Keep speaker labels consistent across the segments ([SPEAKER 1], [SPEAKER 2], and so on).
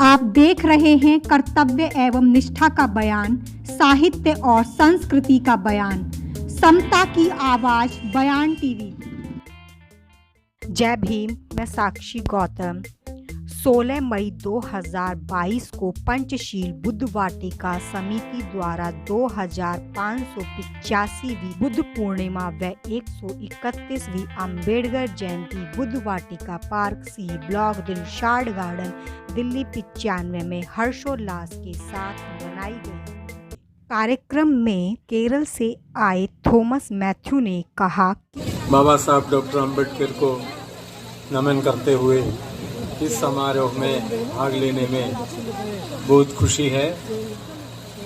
[SPEAKER 1] आप देख रहे हैं कर्तव्य एवं निष्ठा का बयान, साहित्य और संस्कृति का बयान, समता की आवाज बयान टीवी। जय भीम। मैं साक्षी गौतम। 16 मई 2022 को पंचशील बुद्ध वाटिका समिति द्वारा 2585वीं बुद्ध पूर्णिमा व 131वीं Ambedkar Jayanti Buddha Vatika park C block Dilshad garden Delhi 95 में हर्षोल्लास के साथ मनाई गई। कार्यक्रम में केरल से आए थॉमस मैथ्यू ने कहा,
[SPEAKER 2] बाबा साहब डॉक्टर अम्बेडकर को नमन करते हुए इस समारोह में भाग लेने में बहुत खुशी है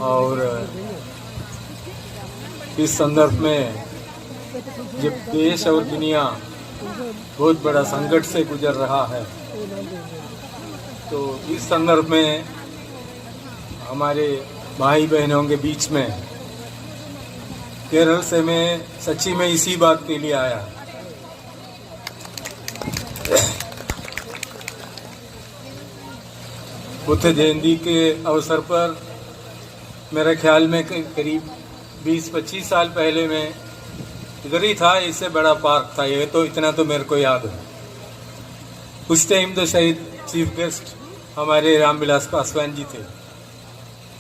[SPEAKER 2] और इस संदर्भ में जब देश और दुनिया बहुत बड़ा संकट से गुजर रहा है तो इस संदर्भ में हमारे भाई बहनों के बीच में केरल से मैं सच्ची में इसी बात के लिए आया। बुद्ध जयंती के अवसर पर मेरे ख्याल में करीब 20-25 साल पहले मैं इधर ही था। इससे बड़ा पार्क था ये, तो इतना तो मेरे को याद है। उस टाइम तो शायद चीफ गेस्ट हमारे रामविलास पासवान जी थे।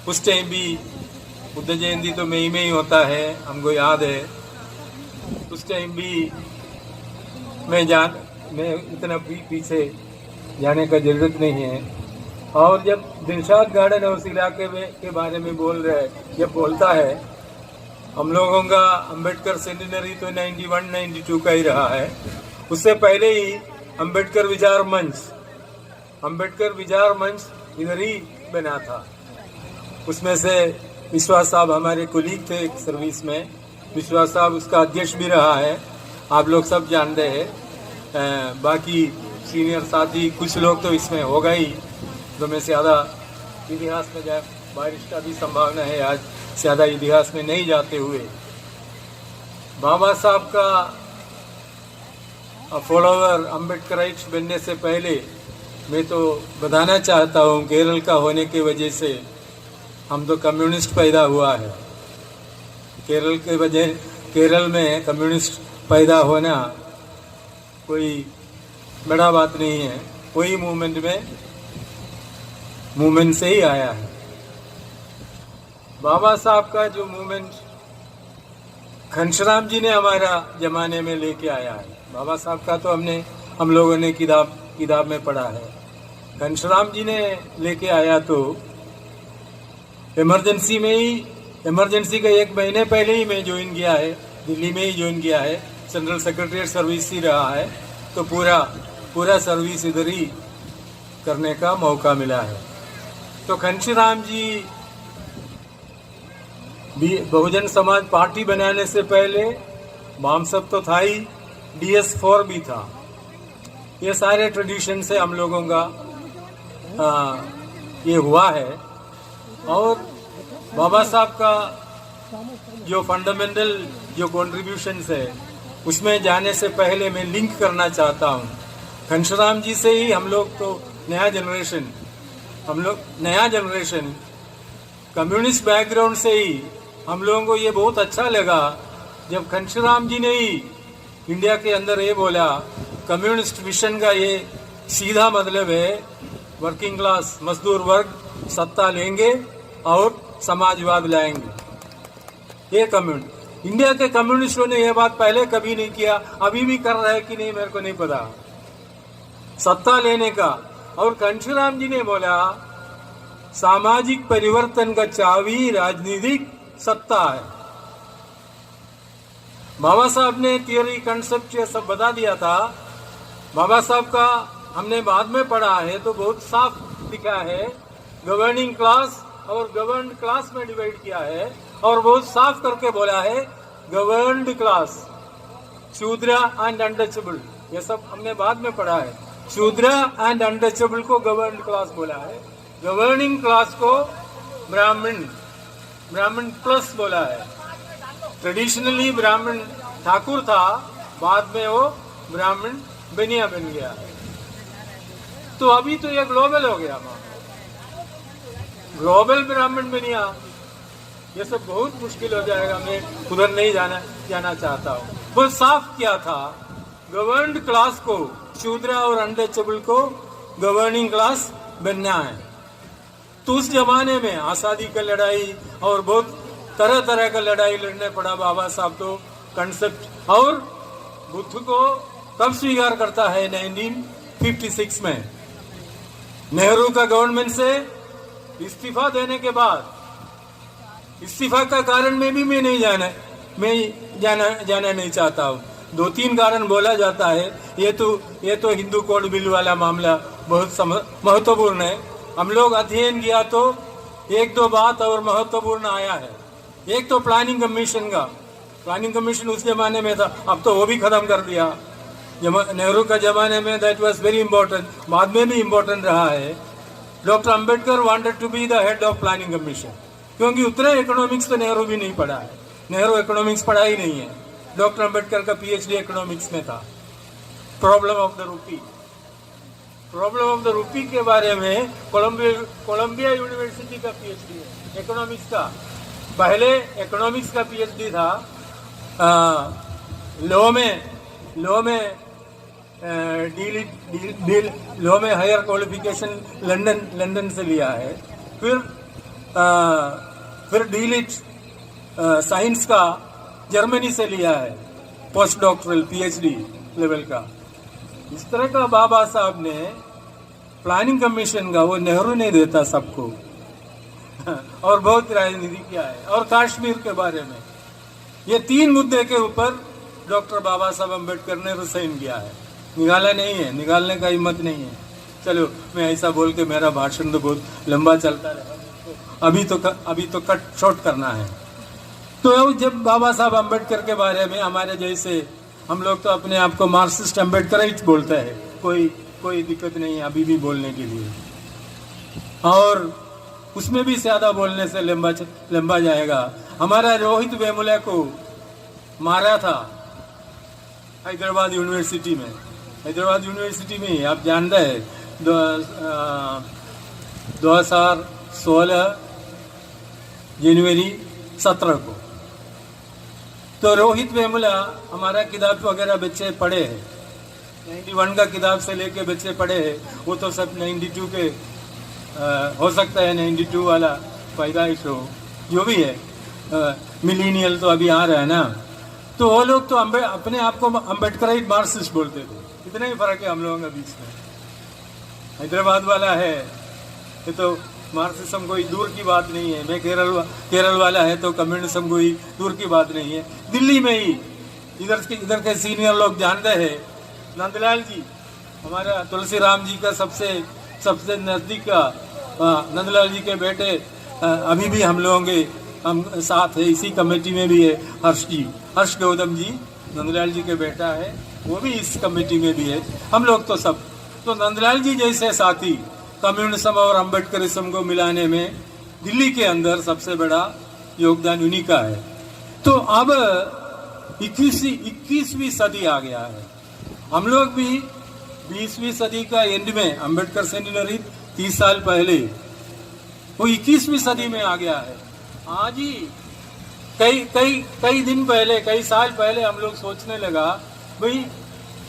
[SPEAKER 2] उस टाइम भी बुद्ध जयंती तो मई में ही होता है, हमको याद है। उस टाइम भी मैं इतना पीछे जाने का जरूरत नहीं है। और जब दिलशाद गार्डन है उस इलाके में के बारे में जब बोलता है, हम लोगों का अम्बेडकर सेंटिनरी तो 91-92 का ही रहा है। उससे पहले ही अम्बेडकर विचार मंच इधर ही बना था। उसमें से विश्वास साहब हमारे कुलीग थे एक सर्विस में। विश्वास साहब उसका अध्यक्ष भी रहा है, आप लोग सब जानते हैं। बाकी सीनियर साथी कुछ लोग तो इसमें होगा ही, तो मैं ज़्यादा इतिहास में जाए, बारिश का भी संभावना है, आज ज़्यादा इतिहास में नहीं जाते हुए बाबा साहब का फॉलोअर अम्बेडकराइट्स बनने से पहले मैं तो बताना चाहता हूँ, केरल का होने की वजह से हम तो कम्युनिस्ट पैदा हुआ है। केरल में कम्युनिस्ट पैदा होना कोई बड़ा बात नहीं है, कोई मूवमेंट से ही आया है। बाबा साहब का जो मूवमेंट घनश्याम जी ने हमारा जमाने में लेके आया है। बाबा साहब का तो हम लोगों ने किताब में पढ़ा है। घनश्याम जी ने लेके आया तो इमरजेंसी का 1 महीने पहले ही मैं ज्वाइन किया है, दिल्ली में ही ज्वाइन किया है। सेंट्रल सेक्रेटरीट सर्विस ही रहा है, तो पूरा सर्विस इधर ही करने का मौका मिला है। तो घनश्याम जी बहुजन समाज पार्टी बनाने से पहले बामसप तो था ही, DS4 भी था। ये सारे ट्रेडिशन से हम लोगों का ये हुआ है। और बाबा साहब का जो फंडामेंटल जो कॉन्ट्रीब्यूशंस है उसमें जाने से पहले मैं लिंक करना चाहता हूँ घनश्याम जी से ही। हम लोग तो नया जनरेशन कम्युनिस्ट बैकग्राउंड से ही हम लोगों को ये बहुत अच्छा लगा जब घनश्याम जी ने ही इंडिया के अंदर ये बोला, कम्युनिस्ट विजन का ये सीधा मतलब है वर्किंग क्लास मजदूर वर्ग सत्ता लेंगे और समाजवाद लाएंगे। ये इंडिया के कम्युनिस्टों ने यह बात पहले कभी नहीं किया, अभी भी कर रहे हैं कि नहीं मेरे को नहीं पता, सत्ता लेने का। और घनश्याम जी ने बोला सामाजिक परिवर्तन का चाबी राजनीतिक सत्ता है। बाबा साहब ने थियोरी कंसेप्ट ये सब बता दिया था। बाबा साहब का हमने बाद में पढ़ा है तो बहुत साफ लिखा है, गवर्निंग क्लास और गवर्नड क्लास में डिवाइड किया है। और बहुत साफ करके बोला है गवर्नड क्लास, शूद्र एंड अनटचेबल, ये सब हमने बाद में पढ़ा है। शूद्र एंड अनटचेबल को गवर्नड क्लास बोला है, गवर्निंग क्लास को ब्राह्मण प्लस बोला है। ट्रेडिशनली ब्राह्मण ठाकुर था, बाद में वो ब्राह्मण बनिया बन गया। तो अभी तो ये ग्लोबल हो गया मामला। ग्लोबल ब्राह्मण बनिया, ये सब बहुत मुश्किल हो जाएगा। मैं उधर नहीं जाना चाहता हूँ। वो साफ किया था, गवर्नड क्लास को, शूद्रा और अनटचेबल को गवर्निंग क्लास बनना है। तो उस जमाने में आजादी का लड़ाई और बहुत तरह तरह का लड़ाई लड़ने पड़ा बाबा साहब तो कंसेप्ट। और बुद्ध को कब स्वीकार करता है? 1956 में नेहरू का गवर्नमेंट से इस्तीफा देने के बाद। इस्तीफा का कारण मैं नहीं जाना नहीं चाहता हूँ। 2-3 कारण बोला जाता है। ये तो हिंदू कोड बिल वाला मामला बहुत महत्वपूर्ण है। हम लोग अध्ययन किया तो 1-2 बात और महत्वपूर्ण आया है। एक तो प्लानिंग कमीशन उस जमाने में था, अब तो वो भी खत्म कर दिया। नेहरू का जमाने में दैट वाज वेरी इंपॉर्टेंट, बाद में भी इंपॉर्टेंट रहा है। Doctor Ambedkar wanted to be the head of planning commission, क्योंकि उतने इकोनॉमिक्स तो नेहरू भी नहीं पढ़ा है। नेहरू इकोनॉमिक्स पढ़ा ही नहीं है। डॉक्टर अंबेडकर का पीएचडी इकोनॉमिक्स में था। प्रॉब्लम ऑफ द रूपी के बारे में कोलंबिया यूनिवर्सिटी का पीएचडी है इकोनॉमिक्स का। पहले इकोनॉमिक्स का पीएचडी था लॉ में हायर क्वालिफिकेशन लंदन से लिया है। फिर डीलिट साइंस का जर्मनी से लिया है, पोस्ट डॉक्टरल पीएचडी लेवल का। इस तरह का बाबा साहब ने प्लानिंग कमीशन का, वो नेहरू नहीं देता सबको। और बहुत राजनीति किया है। और कश्मीर के बारे में, ये 3 मुद्दे के ऊपर डॉक्टर बाबा साहब अम्बेडकर ने रिसाइन किया है। निकाला नहीं है, निकालने का हिम्मत नहीं है। चलो, मैं ऐसा बोल के मेरा भाषण तो बहुत लंबा चलता रहा। अभी तो कट शॉर्ट करना है। तो जब बाबा साहब अम्बेडकर के बारे में, हमारे जैसे हम लोग तो अपने आप को मार्क्सिस्ट अम्बेडकराइट बोलते हैं, कोई दिक्कत नहीं है अभी भी बोलने के लिए। और उसमें भी ज्यादा बोलने से लंबा जाएगा। हमारा रोहित वेमुला को मारा था हैदराबाद यूनिवर्सिटी में। आप जानते हैं 2016 जनवरी 17 को। तो रोहित वेमुला, हमारा किताब वगैरह बच्चे पढ़े हैं, 91 का किताब से लेके बच्चे पढ़े हैं। वो तो सब 92 के हो सकता है, 92 वाला पैदाइश हो, जो भी है। मिलीनियल तो अभी आ रहा है ना। तो वो लोग तो अपने आप को अम्बेडकराइट मार्क्सिस्ट बोलते थे। इतना ही फर्क है हम लोगों के बीच में। हैदराबाद वाला है, ये तो मार्क्सिज्म कोई दूर की बात नहीं है। मैं केरल वाला है तो कम्युनिज्म कोई दूर की बात नहीं है। दिल्ली में ही इधर के सीनियर लोग जानते हैं, नंदलाल जी, हमारा तुलसी राम जी का सबसे नजदीक का नंदलाल जी के बेटे, अभी भी हम लोगों के हम साथ है, इसी कमेटी में भी है हर्ष गौतम जी, नंदलाल जी के बेटा है, वो भी इस कमेटी में भी है। हम लोग तो सब, तो नंदलाल जी जैसे साथी कम्युनिज्म और अम्बेडकरिज्म को मिलाने में दिल्ली के अंदर सबसे बड़ा योगदान उन्हीं का है। तो अब 21वीं सदी आ गया है। हम लोग भी 20वीं सदी का एंड में, अम्बेडकर सेंटिनरी 30 साल पहले, वो 21वीं सदी में आ गया है। आज ही कई दिन पहले, कई साल पहले हम लोग सोचने लगा, भाई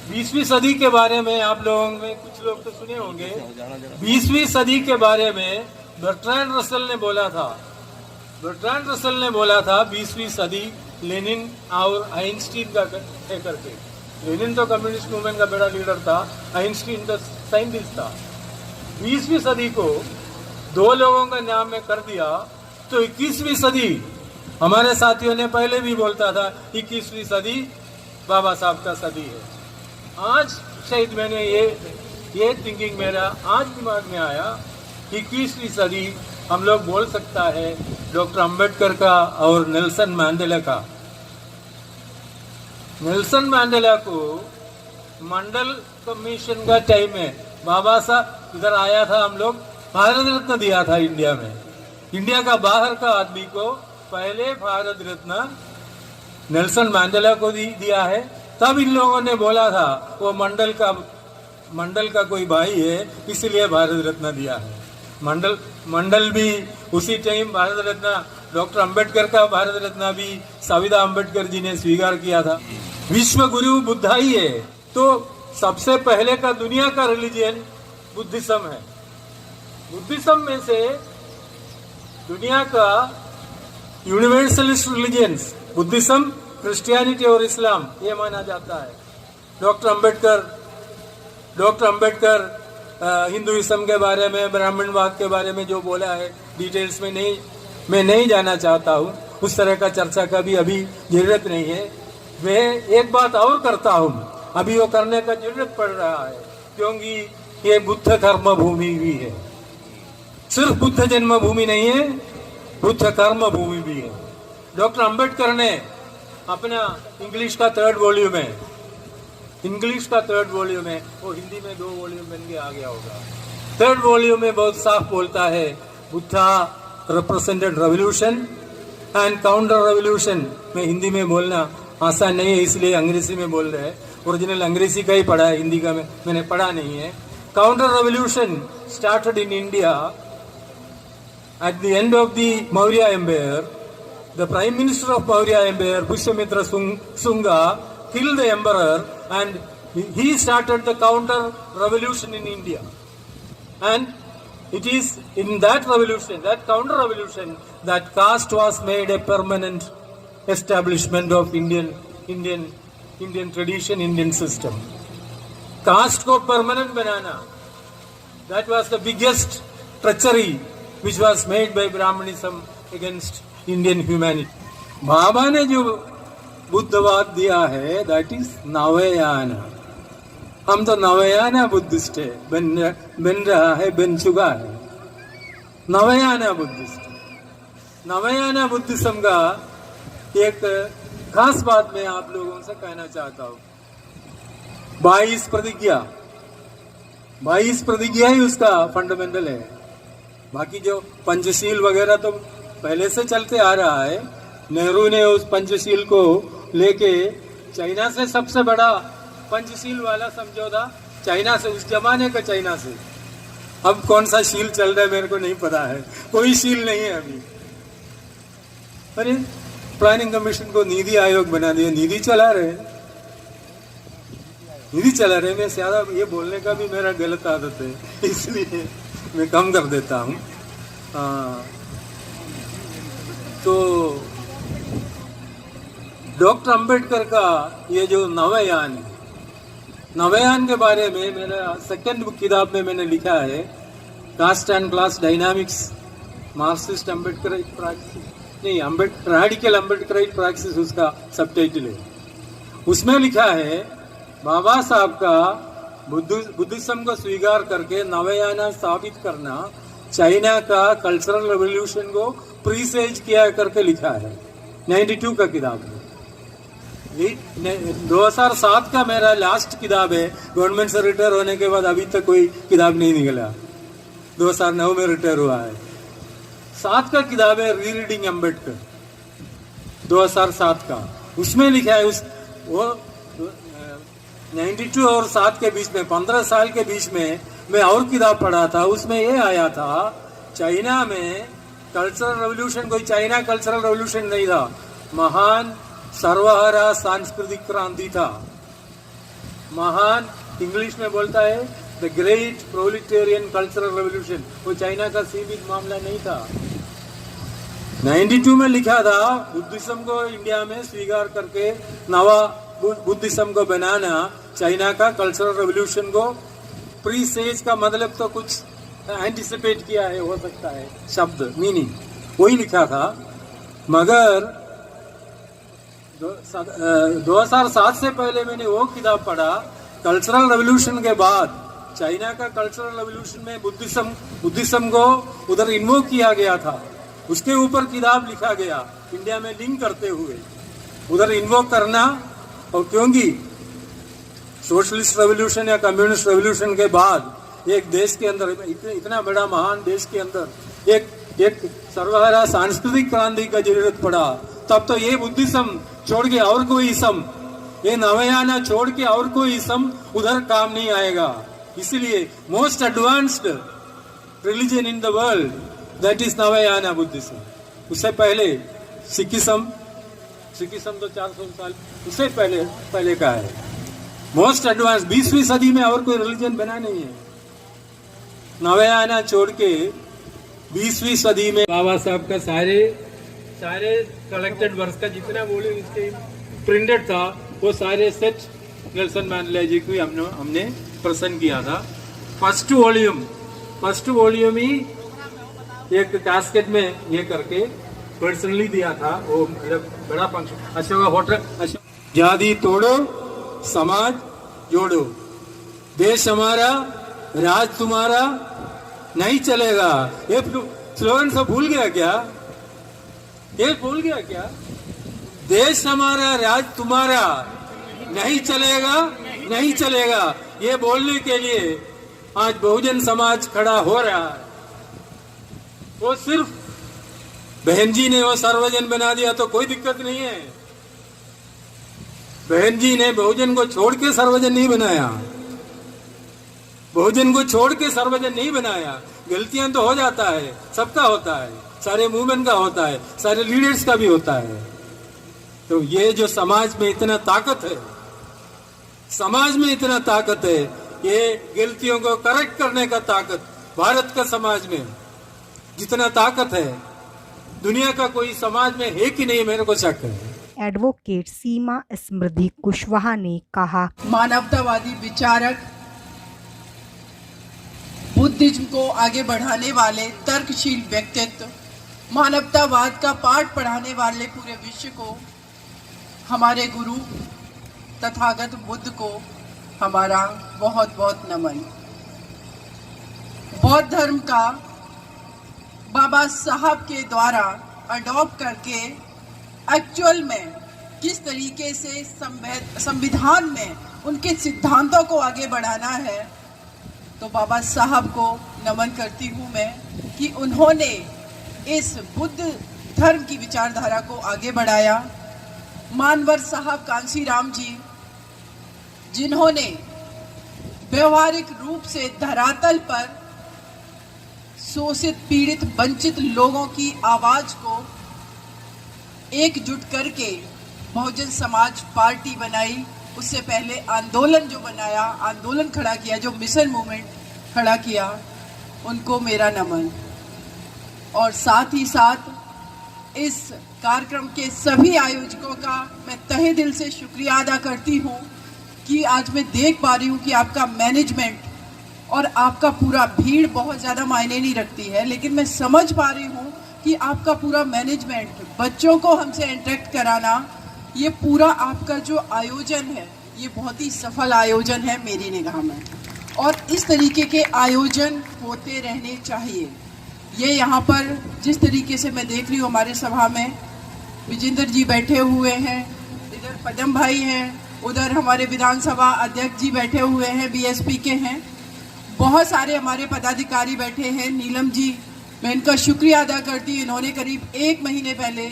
[SPEAKER 2] 20वीं सदी के बारे में आप लोगों में कुछ लोग तो सुने होंगे। 20वीं सदी के बारे में बर्ट्रैंड रसल ने बोला था 20वीं सदी लेनिन और आइंस्टीन का है करके। लेनिन तो कम्युनिस्ट मूवमेंट का बड़ा लीडर था, आइंस्टीन तो साइंटिस्ट था। 20वीं सदी को 2 लोगों का नाम में कर दिया तो 21वीं सदी, हमारे साथियों ने पहले भी बोलता था 21वीं सदी बाबा साहब का सदी है। आज शायद मैंने ये थिंकिंग मेरा आज दिमाग में आया, 21वीं सदी हम लोग बोल सकता है डॉक्टर अंबेडकर का और नेल्सन मैंडेला का। नेल्सन मैंडेला को मंडल कमीशन का टाइम में बाबा साहब इधर आया था, हम लोग भारत रत्न दिया था इंडिया में। इंडिया का बाहर का आदमी को पहले भारत रत्न नेल्सन मैंडेला को दिया है। तब इन लोगों ने बोला था वो मंडल का कोई भाई है, इसलिए भारत रत्न दिया है। मंडल भी उसी टाइम भारत रत्न डॉक्टर अंबेडकर का भारत रत्न भी साविदा अंबेडकर जी ने स्वीकार किया था। विश्व गुरु बुद्धा ही है, तो सबसे पहले का दुनिया का रिलीजियन बुद्धिज्म है। बुद्धिज्म में से दुनिया का यूनिवर्सलिस्ट रिलीजियंस बुद्धिज्म, क्रिश्चियनिटी और इस्लाम ये माना जाता है। डॉक्टर अंबेडकर हिंदुइज्म के बारे में, ब्राह्मणवाद के बारे में जो बोला है, डिटेल्स में मैं नहीं जाना चाहता हूँ, उस तरह का चर्चा का भी अभी जरूरत नहीं है। वे एक बात और करता हूँ, अभी वो करने का जरूरत पड़ रहा है, क्योंकि ये बुद्ध कर्म भूमि भी है। सिर्फ बुद्ध जन्म भूमि नहीं है, बुद्ध कर्म भूमि भी है। डॉक्टर अंबेडकर ने अपना इंग्लिश का थर्ड वॉल्यूम है, वो हिंदी में 2 वॉल्यूम बन के आ गया होगा। थर्ड वॉल्यूम में बहुत साफ बोलता है, Buddha represented revolution and counter revolution. मैं हिंदी में बोलना आसान नहीं है, इसलिए अंग्रेजी में बोल रहे हैं। ओरिजिनल अंग्रेजी का ही पढ़ा है, हिंदी का मैंने पढ़ा नहीं है। Counter revolution started in India at the end of the Maurya Empire. The Prime Minister of Maurya Empire, Pushyamitra Shunga, killed the emperor, and he started the counter revolution in India. And it is in that revolution, that counter revolution, that caste was made a permanent establishment of Indian tradition, Indian system. Caste को permanent banana, that was the biggest treachery which was made by Brahmanism against Indian humanity. बाबा ने जो बुद्धवाद दिया है, that is नवयाना। हम तो नवयाना Buddhist है, बन रहा है, बन चुका है नवयाना बुद्धिस्ट। नवयाना बुद्धिज्म का एक खास बात मैं आप लोगों से कहना चाहता हूँ। 22 प्रतिज्ञा ही उसका फंडामेंटल है। बाकी जो पंचशील वगैरह तो पहले से चलते आ रहा है। नेहरू ने उस पंचशील को लेके चाइना से सबसे बड़ा पंचशील वाला समझौता चाइना से, उस जमाने का चाइना से। अब कौन सा शील चल रहा है मेरे को नहीं पता है, कोई शील नहीं है अभी। अरे प्लानिंग कमीशन को नीति आयोग बना दिया, नीति चला रहे। मैं ज्यादा ये बोलने का भी मेरा गलत आदत है, इसलिए मैं कम कर देता हूँ। तो डॉक्टर अंबेडकर का ये जो नवयान है, नवयान के बारे में मेरा सेकंड बुक किताब में मैंने लिखा है, caste and class dynamics, Marxist Ambedkarite practice, नहीं रेडिकल अम्बेडकराइट प्रैक्टिस उसका सबटाइटल है। उसमें लिखा है बाबा साहब का बुद्धिज्म को स्वीकार करके नवयाना साबित करना चाइना का कल्चरल रेवोल्यूशन को प्रीसेज किया करके लिखा है 92 का किताब है। 2007 का मेरा लास्ट किताब है, गवर्नमेंट से रिटायर होने के बाद अभी तक कोई किताब नहीं निकला, 2009 में रिटायर हुआ है। 7 का किताब है रीरीडिंग अम्बेडकर 2007 का, उसमें लिखा है वो 92 और 7 के बीच में 15 साल के बीच में मैं और किताब पढ़ा था, उसमें ये आया था चाइना में कल्चरल रेवोल्यूशन कोई चाइना कल्चरल रेवोल्यूशन नहीं था, महान सर्वहारा सांस्कृतिक क्रांति था। महान इंग्लिश में बोलता है द ग्रेट प्रोलिटेरियन कल्चरल रेवोल्यूशन, वो चाइना का सीमित मामला नहीं था। 92 में लिखा था बुद्धिज्म को इंडिया में स्वीकार करके नवा बुद्धिज्म को बनाना चाइना का कल्चरल रेवोल्यूशन को प्रीसेज का मतलब तो कुछ एंटिसिपेट किया है, हो सकता है शब्द मीनिंग वही लिखा था। मगर 2007 से पहले मैंने वो किताब पढ़ा, कल्चरल रेवोल्यूशन के बाद चाइना का कल्चरल रेवोल्यूशन में बुद्धिज्म को उधर इन्वोक किया गया था, उसके ऊपर किताब लिखा गया इंडिया में लिंक करते हुए उधर इन्वोक करना। और क्योंकि सोशलिस्ट रेवोल्यूशन या कम्युनिस्ट रेवोल्यूशन के बाद एक देश के अंदर, इतना बड़ा महान देश के अंदर एक सर्वहारा सांस्कृतिक क्रांति का जरूरत पड़ा, तब तो ये बुद्धिज्म छोड़ के और कोई इसम, ये नवयाना छोड़ के और कोई इसम उधर काम नहीं आएगा। इसलिए most advanced religion in the world, that is Navayana Buddhism. उससे पहले सिखिज्म तो 400 साल उससे पहले का है. मोस्ट एडवांस 20वीं सदी में और कोई रिलीजन बना नहीं है. नवयाना छोड़ के 20वीं सदी में बाबा साहब का सारे कलेक्टेड वर्स का जितना बोले उसके प्रिंटेड था वो सारे सेट नेल्सन मैंडेला जी को हमने प्रसन्न किया था. फर्स्ट वॉल्यूम ही एक कैस्केट में ये करके पर्सनली दिया था. वो बड़ा फंक्शन. अशोक होटल जाति तोड़ो समाज जोड़ो, देश हमारा राज तुम्हारा नहीं चलेगा. ये स्लोगन सब भूल गया क्या? देश हमारा राज तुम्हारा नहीं चलेगा. ये बोलने के लिए आज बहुजन समाज खड़ा हो रहा है. वो सिर्फ बहन जी ने वो सर्वजन बना दिया तो कोई दिक्कत नहीं है. बहन जी ने बहुजन को छोड़ के सर्वजन नहीं बनाया. गलतियां तो हो जाता है, सबका होता है, सारे मूवमेंट का होता है, सारे लीडर्स का भी होता है. तो ये जो समाज में इतना ताकत है, ये गलतियों को करेक्ट करने का ताकत भारत का समाज में जितना ताकत है दुनिया का कोई समाज में है कि नहीं, मेरे को शक है.
[SPEAKER 1] एडवोकेट सीमा स्मृति कुशवाहा ने कहा,
[SPEAKER 3] मानवतावादी विचारक, बुद्धिज्म को आगे बढ़ाने वाले तर्कशील व्यक्तित्व, मानवतावाद का पाठ पढ़ाने वाले पूरे विश्व को हमारे गुरु तथागत बुद्ध को हमारा बहुत बहुत नमन. बौद्ध धर्म का बाबा साहब के द्वारा अडॉप्ट करके एक्चुअल में किस तरीके से संविधान में उनके सिद्धांतों को आगे बढ़ाना है, तो बाबा साहब को नमन करती हूँ मैं कि उन्होंने इस बुद्ध धर्म की विचारधारा को आगे बढ़ाया. मानवर साहब कांसीराम जी, जिन्होंने व्यवहारिक रूप से धरातल पर शोषित, पीड़ित, वंचित लोगों की आवाज को एकजुट करके बहुजन समाज पार्टी बनाई. उससे पहले आंदोलन जो बनाया, आंदोलन खड़ा किया, जो मिशन मूवमेंट खड़ा किया, उनको मेरा नमन. और साथ ही साथ इस कार्यक्रम के सभी आयोजकों का मैं तहे दिल से शुक्रिया अदा करती हूँ कि आज मैं देख पा रही हूँ कि आपका मैनेजमेंट और आपका पूरा भीड़ बहुत ज़्यादा मायने नहीं रखती है, लेकिन मैं समझ पा रही हूँ कि आपका पूरा मैनेजमेंट, बच्चों को हमसे इंटरेक्ट कराना, ये पूरा आपका जो आयोजन है ये बहुत ही सफल आयोजन है मेरी निगाह में. और इस तरीके के आयोजन होते रहने चाहिए. ये यहाँ पर जिस तरीके से मैं देख रही हूँ, हमारे सभा में विजेंद्र जी बैठे हुए हैं, इधर पदम भाई हैं, उधर हमारे विधानसभा अध्यक्ष जी बैठे हुए हैं, बीएसपी के हैं, बहुत सारे हमारे पदाधिकारी बैठे हैं. नीलम जी, मैं इनका शुक्रिया अदा करती हूँ. इन्होंने करीब 1 महीने पहले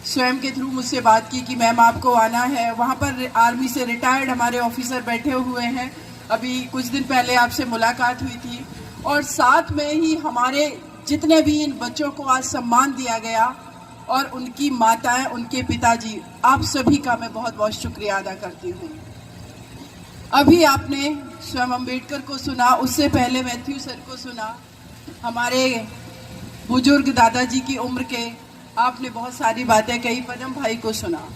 [SPEAKER 3] स्वयं के थ्रू मुझसे बात की कि मैम आपको आना है. वहाँ पर आर्मी से रिटायर्ड हमारे ऑफिसर बैठे हुए हैं. अभी कुछ दिन पहले आपसे मुलाकात हुई थी. और साथ में ही हमारे जितने भी इन बच्चों को आज सम्मान दिया गया और उनकी माताएं, उनके पिताजी, आप सभी का मैं बहुत बहुत शुक्रिया अदा करती हूँ. अभी आपने स्वयं अम्बेडकर को सुना, उससे पहले मैथ्यू सर को सुना, हमारे बुजुर्ग दादाजी की उम्र के आपने बहुत सारी बातें कही, पदम भाई को सुना.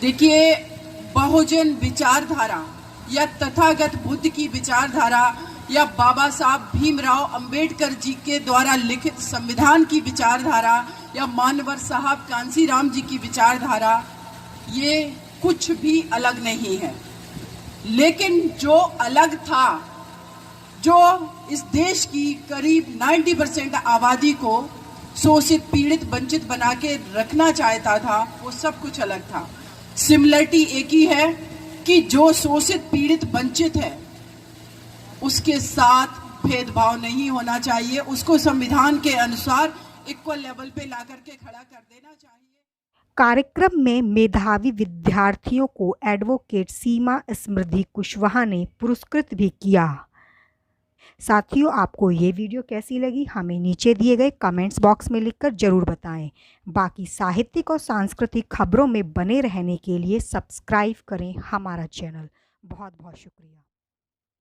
[SPEAKER 3] देखिए, बहुजन विचारधारा या तथागत बुद्ध की विचारधारा या बाबा साहब भीमराव अंबेडकर जी के द्वारा लिखित संविधान की विचारधारा या मानवर साहब कांसीराम जी की विचारधारा, ये कुछ भी अलग नहीं है. लेकिन जो अलग था, जो इस देश की करीब 90% आबादी को शोषित, पीड़ित, वंचित बना के रखना चाहता था, वो सब कुछ अलग था. सिमिलरिटी एक ही है कि जो शोषित, पीड़ित, वंचित है उसके साथ भेदभाव नहीं होना चाहिए, उसको संविधान के अनुसार इक्वल लेवल पे ला करके खड़ा कर देना चाहिए.
[SPEAKER 1] कार्यक्रम में मेधावी विद्यार्थियों को एडवोकेट सीमा स्मृति कुशवाहा ने पुरस्कृत भी किया. साथियों, आपको ये वीडियो कैसी लगी हमें नीचे दिए गए कमेंट्स बॉक्स में लिखकर ज़रूर बताएं। बाकी साहित्यिक और सांस्कृतिक खबरों में बने रहने के लिए सब्सक्राइब करें हमारा चैनल। बहुत बहुत शुक्रिया।